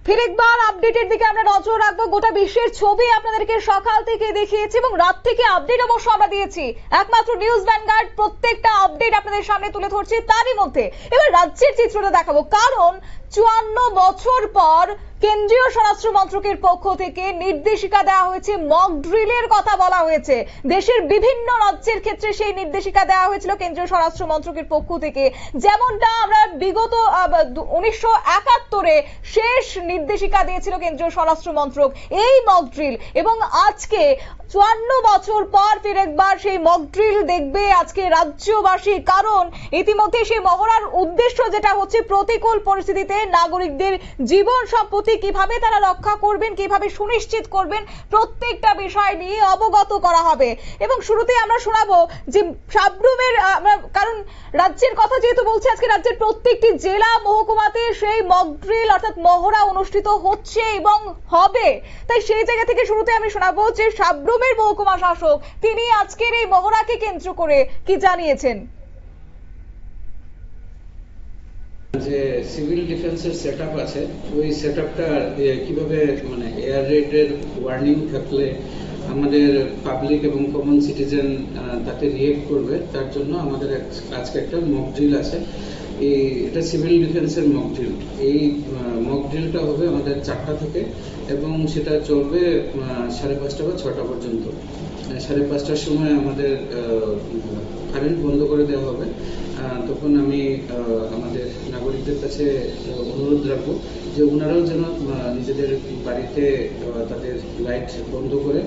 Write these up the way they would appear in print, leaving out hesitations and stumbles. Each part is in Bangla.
फिर एक बार আপডেটের দিকে আমরা নজর রাখবো। গোটা বিশ্বের ছবি আপনাদেরকে সকাল থেকে দেখিয়েছি এবং রাত থেকে আপডেট অবশ্য আমরা দিয়েছি। একমাত্র নিউজ ভ্যানগার্ড প্রত্যেকটা আপডেট আপনাদের সামনে তুলে ধরছে। তারই মধ্যে এবার রাজ্যের চিত্রটা দেখাবো, কারণ 54 বছর পর কেন্দ্রীয় স্বরাষ্ট্র মন্ত্রকের পক্ষ থেকে নির্দেশিকা দেওয়া হয়েছে, মক ড্রিলের কথা বলা হয়েছে। দেশের বিভিন্ন রাজ্যের ক্ষেত্রে সেই নির্দেশিকা দেওয়া হয়েছিল কেন্দ্রীয় স্বরাষ্ট্র মন্ত্রকের পক্ষ থেকে, যেমনটা আমরা বিগত 1971-এ শেষ নির্দেশিকা দিয়েছিল কেন্দ্রীয় স্বরাষ্ট্র মন্ত্রক এই মক ড্রিল। এবং আজকে 54 বছর পর ফির একবার সেই মক ড্রিল দেখবে আজকে রাজ্যবাসী, কারণ ইতিমধ্যে সেই মহড়ার উদ্দেশ্য যেটা হচ্ছে প্রতিকূল পরিস্থিতিতে নাগরিকদের জীবন সম্পত্তি কিভাবে তারা রক্ষা করবেন, কিভাবে সুনিশ্চিত করবেন, প্রত্যেকটা বিষয় নিয়ে অবগত করা হবে। এবং শুরুতেই আমরা শোনাবো যে সাবরুমের, কারণ রাজ্যের কথা যেহেতু বলছে, আজকে রাজ্যের প্রত্যেকটি জেলা মহকুমাতে সেই মক ড্রিল অর্থাৎ মহড়া অনুষ্ঠিত হচ্ছে এবং হবে, তাই সেই জায়গা থেকে শুরুতে আমি শোনাবো যে সাবরুমের মহকুমা শাসক তিনি আজকের এই মহড়াকে কেন্দ্র করে কি জানিয়েছেন। যে সিভিল ডিফেন্সের সেটআপ আছে, ওই সেটআপটা কিভাবে মানে এয়ার রেডের ওয়ার্নিং থাকলে আমাদের পাবলিক এবং কমন সিটিজেন তাতে রিয়েক্ট করবে, তার জন্য আমাদের আজকে একটা মক ড্রিল আছে। এটা সিভিল ডিফেন্সের মক ড্রিল। এই মক ড্রিলটা হবে আমাদের 4টা থেকে এবং সেটা চলবে 5:30 বা 6টা পর্যন্ত। 5:30টার সময় আমাদের কারেন্ট বন্ধ করে দেওয়া হবে। তখন আমি আমাদের নাগরিকদের কাছে অনুরোধ রাখবো যে ওনারাও যেন নিজেদের বাড়িতে তাদের লাইট বন্ধ করে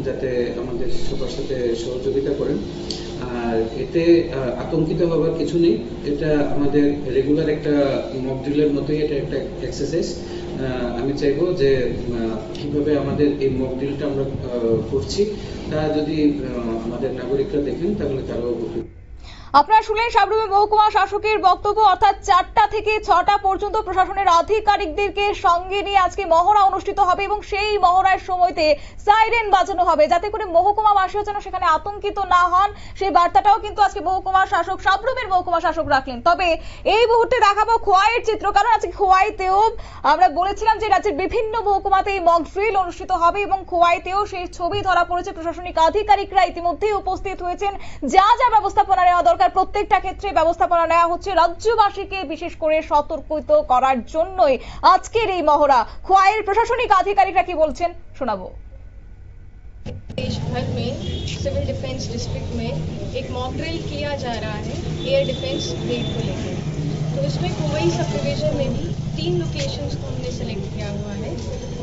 যাতে আমাদের সবার সাথে সহযোগিতা করেন। আর এতে আতঙ্কিত হওয়ার কিছু নেই, এটা আমাদের রেগুলার একটা মক ড্রিলের মতোই, এটা একটা এক্সারসাইজ। আমি চাইবো যে কিভাবে আমাদের এই মক ড্রিলটা আমরা করছি তা যদি আমাদের নাগরিকরা দেখেন তাহলে তারাও উপকৃত। আপনারা শুনলেন সাবরুমের মহকুমা শাসকের বক্তব্য, অর্থাৎ 4টা থেকে 6টা পর্যন্ত প্রশাসনের আধিকারিকদেরকে সঙ্গে নিয়ে আজকে মহড়া অনুষ্ঠিত হবে এবং সেই মহড়ার সময়তে সাইরেন বাজানো হবে যাতে করে মহকুমাবাসীও যেন সেখানে আতঙ্কিত না হন, সেই বার্তাটাও কিন্তু আজকে মহকুমা শাসক সাবরুমের মহকুমা শাসক রাখলেন। তবে এই মুহূর্তে দেখাবো খোয়াইয়ের চিত্র, কারণ আজকে খোয়াইতেও আমরা বলেছিলাম যে রাজ্যের বিভিন্ন মহকুমাতে এই মক ড্রিল অনুষ্ঠিত হবে এবং খোয়াইতেও সেই ছবি ধরা পড়েছে। প্রশাসনিক আধিকারিকরা ইতিমধ্যেই উপস্থিত হয়েছেন, যা যা ব্যবস্থাপনা নেওয়া দরকার প্রত্যেকটা ক্ষেত্রে ব্যবস্থাপনা নেওয়া হচ্ছে রাজ্যবাসীকে বিশেষ করে সতর্কিত করার জন্যই আজকের এই মহড়া। খোয়াইয়ের প্রশাসনিক আধিকারিকরা কি বলছেন শোনাবো। देश भर में सिविल डिफेंस डिस्ट्रिक्ट में एक मॉक ड्रिल किया जा रहा है एयर डिफेंस रेड को लेकर। तो इसमें कोवई सब डिवीजन में भी 3 लोकेशंस को हमने सेलेक्ट किया हुआ है।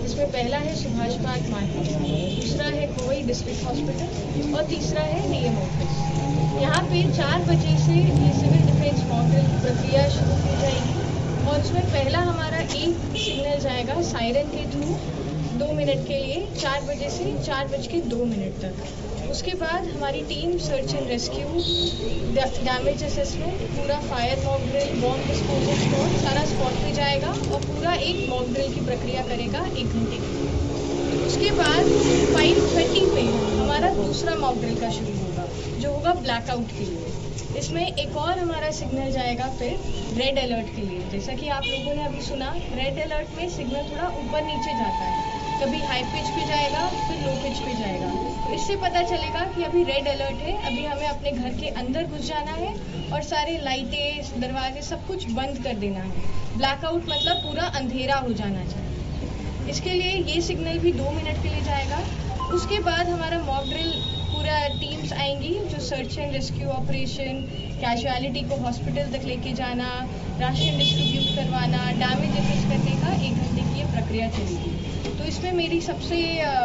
इसमें पहला है सुभाष पार्क मार्केट, दूसरा है कोवई डिस्ट्रिक्ट हॉस्पिटल और तीसरा है डीएम ऑफिस। यहाँ पे 4 बजे से ये सिविल डिफेंस मॉक ड्रिल की प्रक्रिया शुरू की जाएगी और उसमें पहला हमारा एक सिग्नल जाएगा सायरन के थ्रू 2 मिनट के लिए 4 बजे से 4:02 तक। उसके बाद हमारी team search and rescue, damage assessment, पूरा fire mock drill, bomb disposal spot, सारा स्पॉट पे जाएगा और पूरा एक मॉक ड्रिल की प्रक्रिया करेगा 1 घंटे की। उसके बाद 5:30 पे हमारा दूसरा मॉक ड्रिल का शुरू होगा जो होगा ब्लैकआउट के लिए। इसमें एक और हमारा सिग्नल जाएगा फिर रेड अलर्ट के लिए। जैसा कि आप लोगों ने अभी सुना, रेड अलर्ट में सिग्नल थोड़ा ऊपर नीचे जाता है, कभी हाई पिच पे जाएगा फिर लो पिच पे जाएगा। इससे पता चलेगा कि अभी रेड अलर्ट है, अभी हमें अपने घर के अंदर घुस जाना है और सारे लाइटें दरवाजे सब कुछ बंद कर देना है। ब्लैकआउट मतलब पूरा अंधेरा हो जाना चाहिए। इसके लिए ये सिग्नल भी 2 मिनट के लिए जाएगा। उसके बाद हमारा मॉक ड्रिल पूरा टीम्स आएंगी जो search and rescue operation, casualty को हॉस्पिटल तक लेके जाना, राशन डिस्ट्रीब्यूट करवाना, डैमेज असेस करने का 1 घंटे की ये प्रक्रिया चलेगी। तो इसमें मेरी सबसे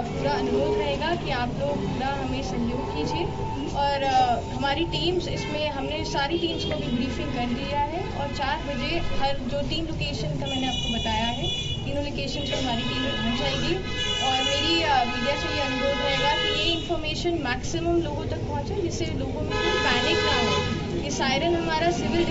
पूरा अनुरोध रहेगा कि आप लोग पूरा हमें सहयोग कीजिए और हमारी टीम्स, इसमें हमने सारी टीम्स को भी ब्रीफिंग कर दिया है और 4 बजे हर जो 3 लोकेशन का मैंने आपको बताया है, तीनों लोकेशन पर हमारी टीम पहुँच जाएगी। और मेरी मीडिया से ये अनुरोध रहेगा कि ये इन्फॉर्मेशन मैक्सिमम लोगों तक पहुँचे जिससे लोगों में कोई पैनिक ना हो। ये सायरन हमारा सिविल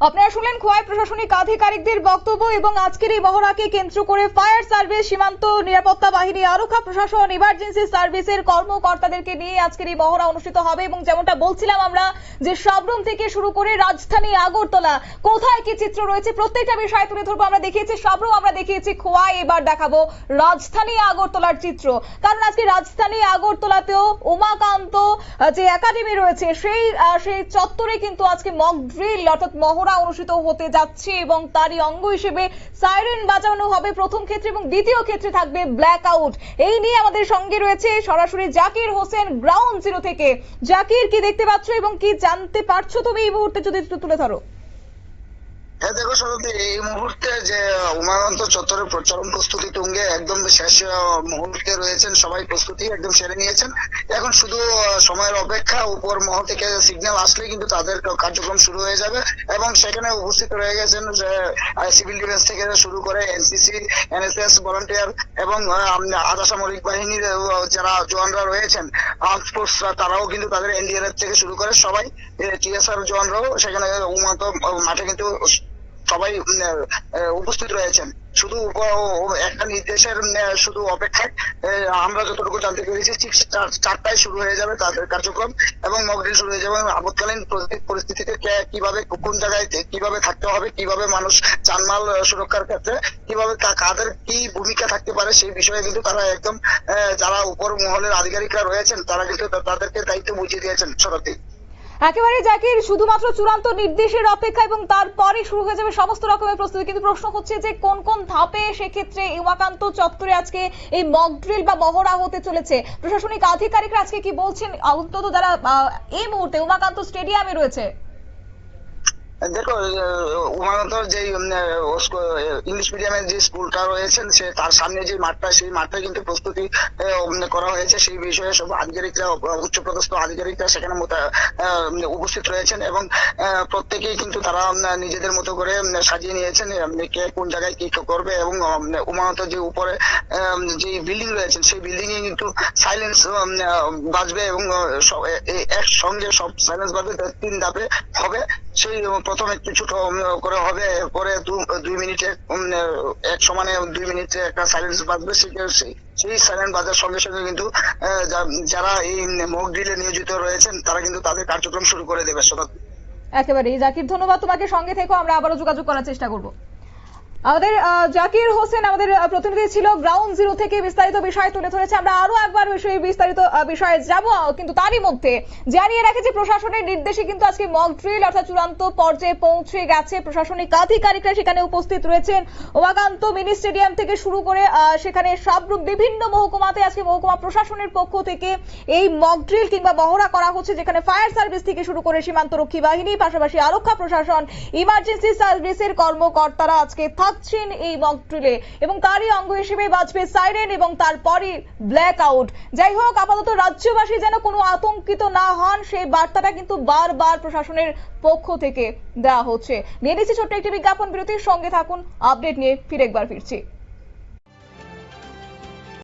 আপনারা শুনলেন খোয়াই প্রশাসনিক আধিকারিকদের বক্তব্য এবং আজকের এই মহড়াকে কেন্দ্র করে ফায়ার সার্ভিস, সীমান্ত নিরাপত্তা বাহিনী, আরক্ষা প্রশাসন, ইমার্জেন্সি সার্ভিসের কর্মকর্তাদেরকে নিয়ে আজকের এই মহড়া অনুষ্ঠিত হবে। এবং যেমনটা বলছিলাম আমরা যে সাবরুম থেকে শুরু করে রাজধানী আগরতলা কোথায় কি চিত্র রয়েছে প্রত্যেকটা বিষয় তুলে ধরবো। আমরা দেখিয়েছি সাবরুম, আমরা দেখিয়েছি খোয়াই, এবার দেখাবো রাজধানী আগরতলার চিত্র। কারণ আজকে রাজধানী আগরতলাতেও উমাকান্ত যে একাডেমি রয়েছে সেই চত্বরে কিন্তু আজকে মক ড্রিল অর্থাৎ মহড়া অনুষ্ঠিত হতে যাচ্ছে এবং তারই অঙ্গ হিসেবে সাইরেন বাজানো হবে প্রথম ক্ষেত্রে এবং দ্বিতীয় ক্ষেত্রে থাকবে ব্ল্যাক আউট। এই নিয়ে আমাদের সঙ্গে রয়েছে সরাসরি জাকির হোসেন গ্রাউন্ড জিরো থেকে। জাকির, কি দেখতে পাচ্ছ এবং কি জানতে পারছো তুমি এই মুহূর্তে, যদি একটু তুলে ধরো। হ্যাঁ দেখো সরতি, এই মুহূর্তে যে উমাকান্ত চত্বরের প্রচারণ প্রস্তুতি তুঙ্গে একদম শেষ মুহূর্তে রয়েছেন, সবাই প্রস্তুতি একদম সেরে নিয়েছেন। এখন শুধু সময়ের অপেক্ষা, উপর মহল থেকে সিগন্যাল আসলে কিন্তু তাদের কার্যক্রম শুরু হয়ে যাবে এবং সেখানে উপস্থিত রয়ে গেছেন যে সিভিল ডিফেন্স থেকে শুরু করে এনসিসি, এনএসএস, ভলান্টিয়ার এবং আধা সামরিক বাহিনীর যারা জওয়ানরা রয়েছেন, আর্মড ফোর্স, তারাও কিন্তু তাদের এনডিআরএফ থেকে শুরু করে সবাই, টিএসআর জওয়ানরাও সেখানে উমাকান্ত মাঠে কিন্তু সবাই উপস্থিত রয়েছেন। শুধু একটা নির্দেশের শুধু অপেক্ষায়। আমরা যতটুকু জানতে পেরেছি ঠিক 4টায় শুরু হয়ে যাবে তাদের কার্যক্রম এবং মকড্রিল শুরু হয়ে যাবে। আপৎকালীন পরিস্থিতিতে কিভাবে, কোন জায়গায় কিভাবে থাকতে হবে, কিভাবে মানুষ জানমাল সুরক্ষার ক্ষেত্রে কিভাবে কাদের কি ভূমিকা থাকতে পারে সেই বিষয়ে কিন্তু তারা একদম যারা উপর মহলের আধিকারিকরা রয়েছেন তারা কিন্তু তাদেরকে দায়িত্ব বুঝিয়ে দিয়েছেন। সরতি একেবারে জাকির, শুধুমাত্র চূড়ান্ত নির্দেশের অপেক্ষা এবং তারপরে শুরু হয়ে যাবে সমস্ত রকমের প্রস্তুতি। কিন্তু প্রশ্ন হচ্ছে যে কোন কোন ধাপে সেক্ষেত্রে উমাকান্ত চত্বরে আজকে এই মক ড্রিল বা মহড়া হতে চলেছে, প্রশাসনিক আধিকারিকরা আজকে কি বলছেন, অন্তত যারা এই মুহূর্তে উমাকান্ত স্টেডিয়ামে রয়েছে। দেখো, উমাকান্ত যে ইংলিশ মিডিয়ামের যে স্কুলটা রয়েছেন সে তার সামনে যে মাঠটা, সেই মাঠটা কিন্তু প্রস্তুতি করা হয়েছে। সেই বিষয়ে সব আধিকারিকরা, উচ্চপদস্থ আধিকারিকরা সেখানে উপস্থিত রয়েছেন এবং প্রত্যেকেই কিন্তু তারা নিজেদের মতো করে সাজিয়ে নিয়েছেন কে কোন জায়গায় কি করবে। এবং উমাকান্ত যে উপরে যে বিল্ডিং রয়েছেন সেই বিল্ডিং এ কিন্তু সাইলেন্স বাজবে এবং একসঙ্গে সব সাইলেন্স বাজবে 3 ধাপে হবে। সেই প্রথমে একটু ছোট করে হবে, পরে 2 মিনিটে এক সমানে 2 মিনিটে একটা সাইলেন্স বাজবে। সেই সাইলেন্স বাজার সঙ্গে সঙ্গে কিন্তু যারা এই মক ড্রিলে নিয়োজিত রয়েছেন তারা কিন্তু তাদের কার্যক্রম শুরু করে দেবে। একেবারেই জাকির, ধন্যবাদ তোমাকে। সঙ্গে থেকো, আমরা আবারও যোগাযোগ করার চেষ্টা করব। আমাদের জাকির হোসেন আমাদের প্রতিনিধি ছিল গ্রাউন্ড জিরো থেকে, বিস্তারিত বিষয় তুলে ধরেছে। আমরা আরো একবার বিস্তারিত বিষয়ে যাব, কিন্তু তারই মধ্যে জানিয়ে রাখি যে প্রশাসনের নির্দেশে কিন্তু আজকে মক ড্রিল অর্থাৎ চূড়ান্ত পর্যায়ে পৌঁছে গেছে। প্রশাসনিক আধিকারিকরা সেখানে উপস্থিত রয়েছেন। উমাকান্ত মিনি স্টেডিয়াম থেকে শুরু করে সেখানে সাবরুম বিভিন্ন মহকুমাতে আজকে মহকুমা প্রশাসনের পক্ষ থেকে এই মক ড্রিল কিংবা মহড়া করা হচ্ছে, যেখানে ফায়ার সার্ভিস থেকে শুরু করে সীমান্ত রক্ষী বাহিনী, পাশাপাশি আরক্ষা প্রশাসন, ইমার্জেন্সি সার্ভিসের কর্মকর্তারা আজকে থাকছেন এই মক ড্রিলে এবং তারই অঙ্গ হিসেবে বাজবে সাইরেন এবং তারপরই ব্ল্যাক আউট। যাই হোক, আপাতত রাজ্যবাসী যেন কোনো আতঙ্কিত না হন সেই বার্তাটা কিন্তু বারবার প্রশাসনের পক্ষ থেকে দেওয়া হচ্ছে। নিয়ে নিচ্ছি ছোট্ট একটি বিজ্ঞাপন বিরতির, সঙ্গে থাকুন, আপডেট নিয়ে ফিরে একবার ফিরছি।